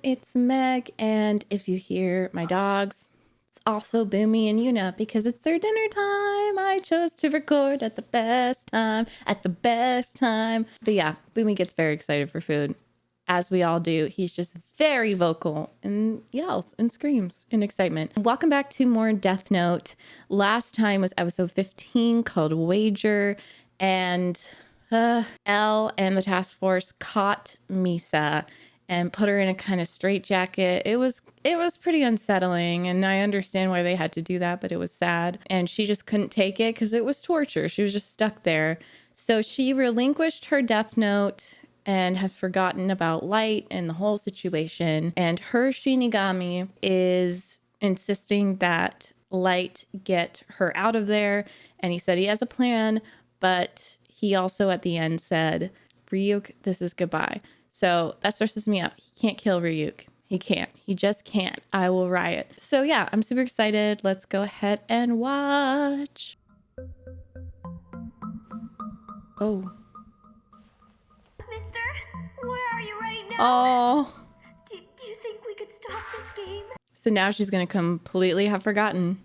it's Meg, and if you hear my dogs, it's also Boomy and Yuna because it's their dinner time. I chose to record at the best time. But yeah, Boomy gets very excited for food, as we all do. He's just very vocal and yells and screams in excitement. Welcome back to more Death Note. Last time was episode 15 called Wager, and Elle and the task force caught Misa and put her in a kind of straitjacket. It was pretty unsettling, and I understand why they had to do that, but it was sad. And she just couldn't take it because it was torture. She was just stuck there. So she relinquished her Death Note and has forgotten about Light and the whole situation. And her Shinigami is insisting that Light get her out of there. And he said he has a plan, but he also at the end said, Ryuk, this is goodbye. So that stresses me out. He can't kill Ryuk. He can't. He just can't. I will riot. So yeah, I'm super excited. Let's go ahead and watch. Oh. Mister, where are you right now? Oh. Do you think we could stop this game? So now she's going to completely have forgotten.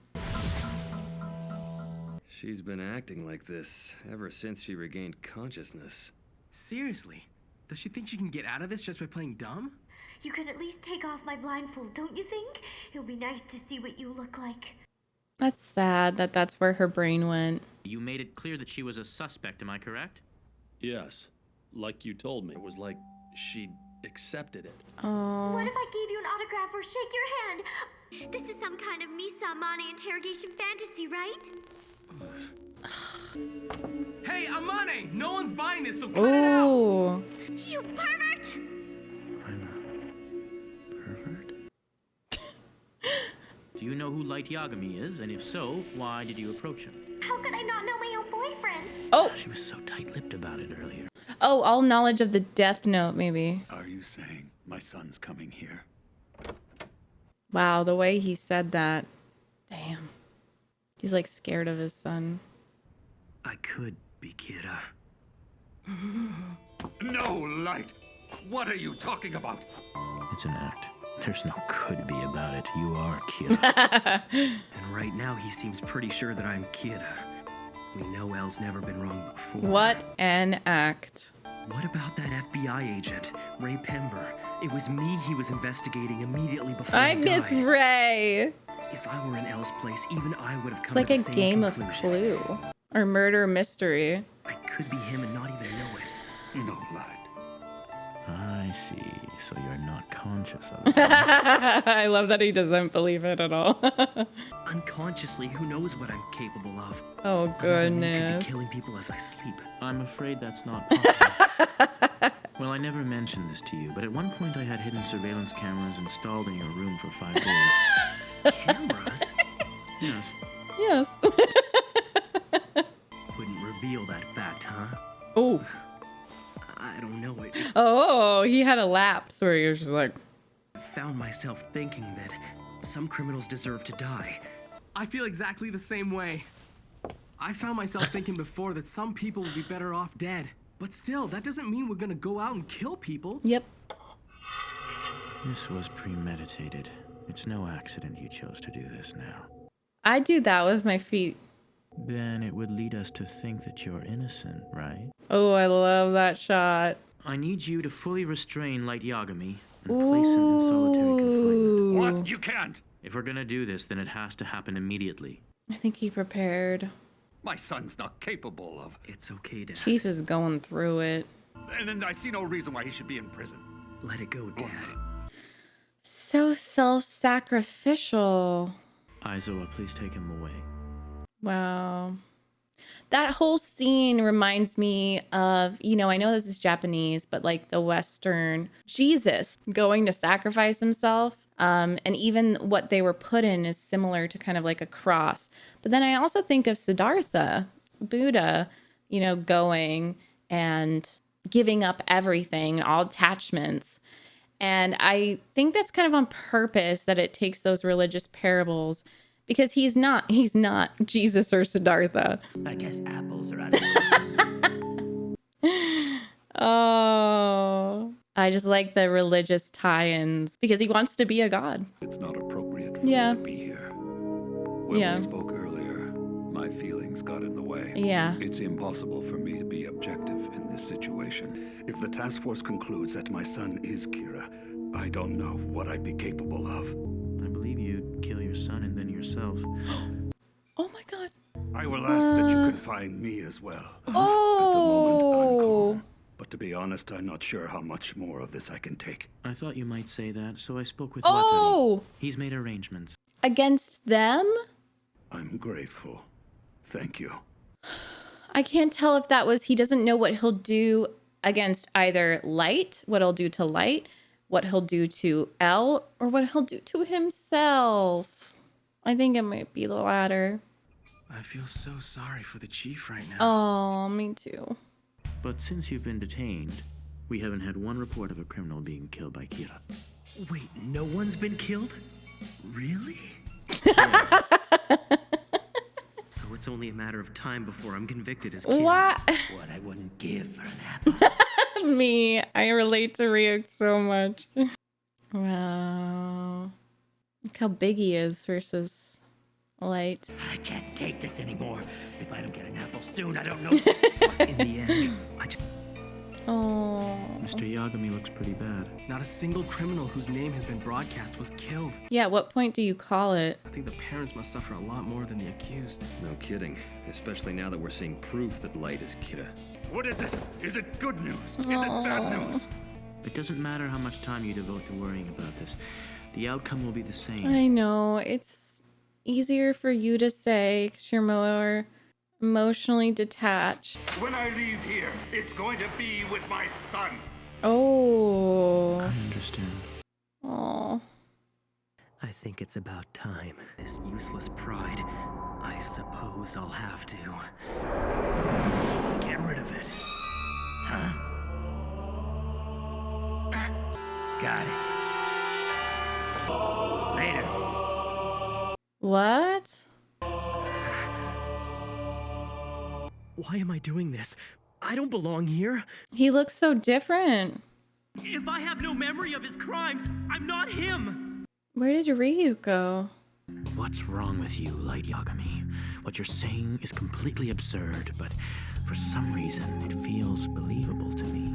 She's been acting like this ever since she regained consciousness. Seriously? Does she think she can get out of this just by playing dumb? You could at least take off my blindfold, don't you think? It would be nice to see what you look like. That's sad that that's where her brain went. You made it clear that she was a suspect, am I correct? Yes. Like you told me, it was like she accepted it. Oh. What if I gave you an autograph or shake your hand? This is some kind of Misa-Amane interrogation fantasy, right? Hey, Amane! No one's buying this, so cut it out! Ooh. You pervert! I'm a pervert? Do you know who Light Yagami is? And if so, why did you approach him? How could I not know my own boyfriend? Oh. She was so tight-lipped about it earlier. Oh, all knowledge of the Death Note, maybe. Are you saying my son's coming here? Wow, the way he said that. Damn. He's like scared of his son. I could be Kira. No, Light! What are you talking about? It's an act. There's no could be about it. You are Kira. And right now he seems pretty sure that I'm Kira. We know Elle's never been wrong before. What an act. What about that FBI agent, Ray Pember? It was me he was investigating immediately before I he miss died. Ray. If I were in Elle's place, even I would have It's come like to a the same game of conclusion. Clue or murder mystery. I could be him and not even know it. No, Light. I see. So you're not conscious of it. I love that he doesn't believe it at all. Unconsciously, who knows what I'm capable of? Oh, Another me could goodness. be killing people as I sleep. I'm afraid that's not possible. Well, I never mentioned this to you, but at one point I had hidden surveillance cameras installed in your room for 5 days. Cameras? Yes. Yes. Wouldn't reveal that fact, huh? Oh. I don't know. It Oh, he had a lapse where he was just like, found myself thinking that some criminals deserve to die. I feel exactly the same way. I found myself thinking before that some people would be better off dead. But still, that doesn't mean we're gonna go out and kill people. yep. This was premeditated. It's no accident you chose to do this now. I do that with my feet. Then it would lead us to think that you're innocent, right? Oh, I love that shot. I need you to fully restrain Light Yagami and place him in solitary confinement. What? You can't! If we're gonna do this, then it has to happen immediately. I think he prepared. My son's not capable of... It's okay, Dad. Chief is going through it. And I see no reason why he should be in prison. Let it go, Dad. So self-sacrificial. Aizawa, please take him away. Wow. That whole scene reminds me of, you know, I know this is Japanese, but like the Western Jesus going to sacrifice himself. And even what they were put in is similar to kind of like a cross. But then I also think of Siddhartha, Buddha, you know, going and giving up everything, all attachments. And I think that's kind of on purpose that it takes those religious parables, because he's not Jesus or Siddhartha. I guess apples are out of Oh, I just like the religious tie-ins because he wants to be a god. It's not appropriate for Yeah. me to be here. When Yeah. we spoke earlier, my feelings got in the way. Yeah. It's impossible for me to be objective in this situation. If the task force concludes that my son is Kira, I don't know what I'd be capable of. I believe you'd kill your son and then yourself. Oh my god. I will ask that you confine me as well. Oh. But to be honest, I'm not sure how much more of this I can take. I thought you might say that, so I spoke with Oh. Watari. He's made arrangements. Against them? I'm grateful. Thank you. I can't tell if that was he doesn't know what he'll do against either Light, what he'll do to Light, what he'll do to L, or what he'll do to himself. I think it might be the latter. I feel so sorry for the chief right now. Oh, me too. But since you've been detained, we haven't had one report of a criminal being killed by Kira. Wait, no one's been killed? Really? So it's only a matter of time before I'm convicted as kid. What? What I wouldn't give for an apple. Me. I relate to Ryuk so much. Wow. Look how big he is versus Light. I can't take this anymore. If I don't get an apple soon, I don't know. But in the end, I just... Oh. Mr. Yagami looks pretty bad. Not a single criminal whose name has been broadcast was killed. Yeah, what point do you call it? I think the parents must suffer a lot more than the accused. No kidding. Especially now that we're seeing proof that Light is Kira. What is it? Is it good news? Is it bad news? It doesn't matter how much time you devote to worrying about this. The outcome will be the same. I know. It's easier for you to say because you're more emotionally detached. When I leave here, it's going to be with my son. Oh. I understand. Oh. I think it's about time. This useless pride, I suppose I'll have to get rid of it. Huh? Got it. Later. What? Why am I doing this? I don't belong here. He looks so different. If I have no memory of his crimes, I'm not him. Where did Ryuk go? What's wrong with you, Light Yagami? What you're saying is completely absurd, but for some reason it feels believable to me.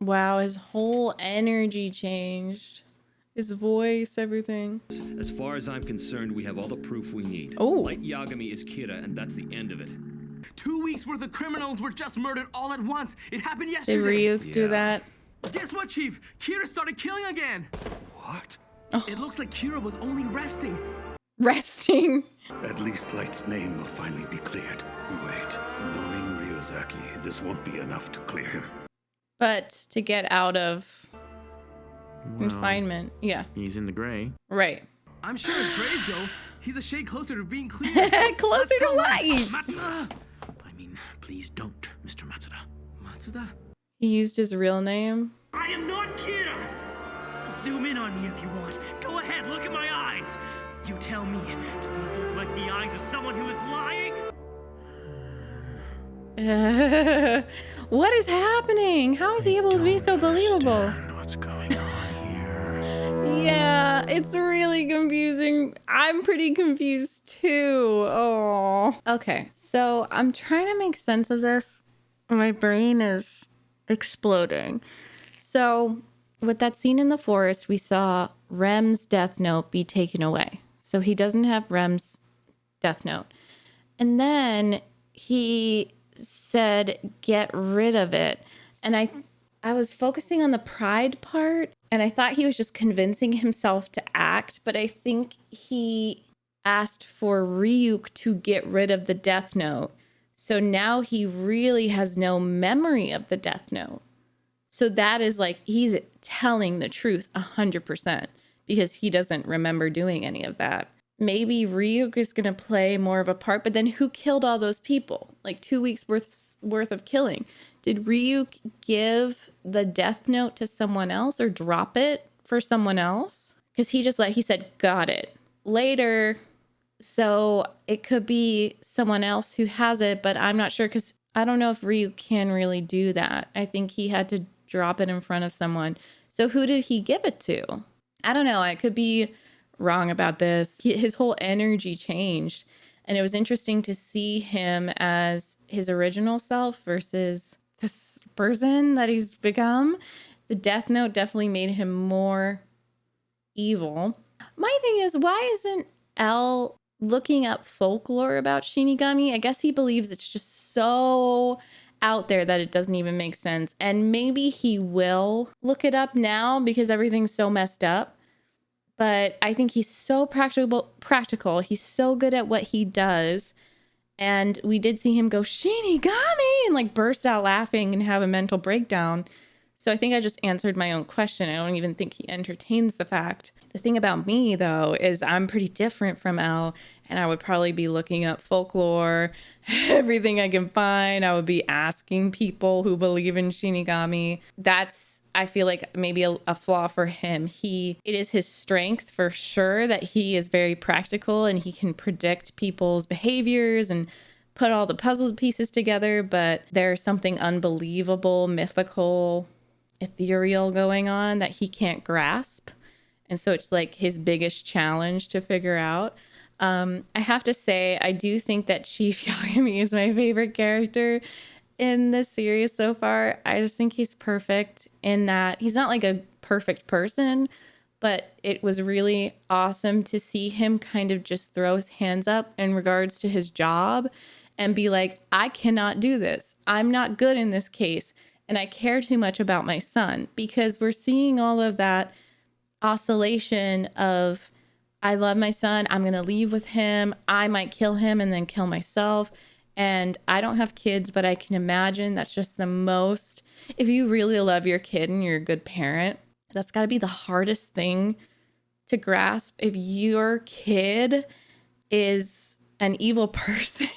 Wow, his whole energy changed. His voice, everything. As far as I'm concerned, we have all the proof we need. Oh. Light Yagami is Kira, and that's the end of it. 2 weeks worth of criminals were just murdered all at once. It happened Did yesterday. Ryuk do that? Guess what, Chief? Kira started killing again. What? It looks like Kira was only resting. Resting. At least Light's name will finally be cleared. Wait, knowing Ryuzaki, this won't be enough to clear him. But to get out of Well, confinement. Yeah, he's in the gray. right. I'm sure as grades go, he's a shade closer to being cleared. Closer to Light. Matsuda! I mean, please don't, Mr. Matsuda. Matsuda? He used his real name. I am not Kira. Zoom in on me if you want. Go ahead, look at my eyes. You tell me, do these look like the eyes of someone who is lying? What is happening? How is he able to be so believable? Understand what's going on here? Yeah, it's really confusing. I'm pretty confused too. Oh. Okay, so I'm trying to make sense of this. My brain is exploding. So, with that scene in the forest, we saw Rem's death note be taken away. So he doesn't have Rem's death note. And then he said, get rid of it. And I was focusing on the pride part, and I thought he was just convincing himself to act, but I think he asked for Ryuk to get rid of the death note. So now he really has no memory of the death note. So that is like, he's telling the truth 100% because he doesn't remember doing any of that. Maybe Ryuk is going to play more of a part, but then who killed all those people? Like 2 weeks worth of killing. Did Ryuk give the death note to someone else or drop it for someone else? Because he said, got it. Later, so it could be someone else who has it, but I'm not sure because I don't know if Ryuk can really do that. I think he had to drop it in front of someone. So who did he give it to? I don't know. I could be wrong about this. His whole energy changed. And it was interesting to see him as his original self versus this person that he's become. The Death Note definitely made him more evil. My thing is, why isn't L looking up folklore about Shinigami? I guess he believes it's just so out there that it doesn't even make sense. And maybe he will look it up now because everything's so messed up. But I think he's so practical. He's so good at what he does. And we did see him go Shinigami and like burst out laughing and have a mental breakdown. So I think I just answered my own question. I don't even think he entertains the fact. The thing about me, though, is I'm pretty different from L, and I would probably be looking up folklore, everything I can find. I would be asking people who believe in Shinigami. That's, I feel like, maybe a flaw for him. It is his strength for sure that he is very practical and he can predict people's behaviors and put all the puzzle pieces together, but there's something unbelievable, mythical, ethereal going on that he can't grasp. And so it's like his biggest challenge to figure out. I have to say, I do think that Chief Yagami is my favorite character in this series so far. I just think he's perfect in that he's not like a perfect person, but it was really awesome to see him kind of just throw his hands up in regards to his job and be like, I cannot do this. I'm not good in this case. And I care too much about my son, because we're seeing all of that oscillation of, I love my son, I'm going to leave with him, I might kill him and then kill myself. And I don't have kids, but I can imagine that's just the most, if you really love your kid and you're a good parent, that's got to be the hardest thing to grasp. If your kid is an evil person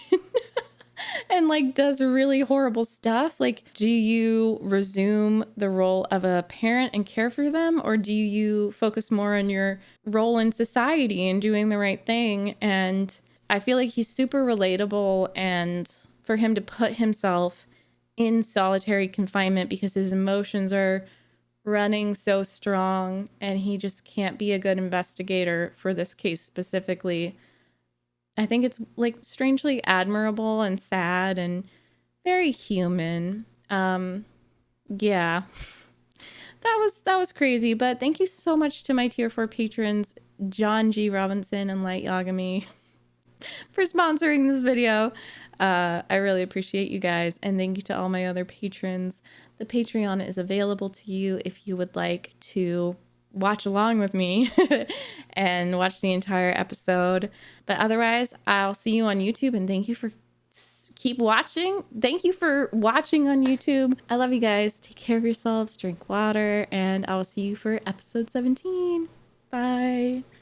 and like does really horrible stuff, like, do you resume the role of a parent and care for them, or do you focus more on your role in society and doing the right thing? And I feel like he's super relatable, and for him to put himself in solitary confinement because his emotions are running so strong and he just can't be a good investigator for this case specifically. I think it's like strangely admirable and sad and very human. Yeah, that was crazy. But thank you so much to my tier 4 patrons, John G. Robinson and Light Yagami, for sponsoring this video. I really appreciate you guys. And thank you to all my other patrons. The Patreon is available to you if you would like to watch along with me and watch the entire episode. But otherwise, I'll see you on YouTube, and thank you for keep watching. Thank you for watching on YouTube. I love you guys. Take care of yourselves, drink water, and I will see you for episode 17. Bye.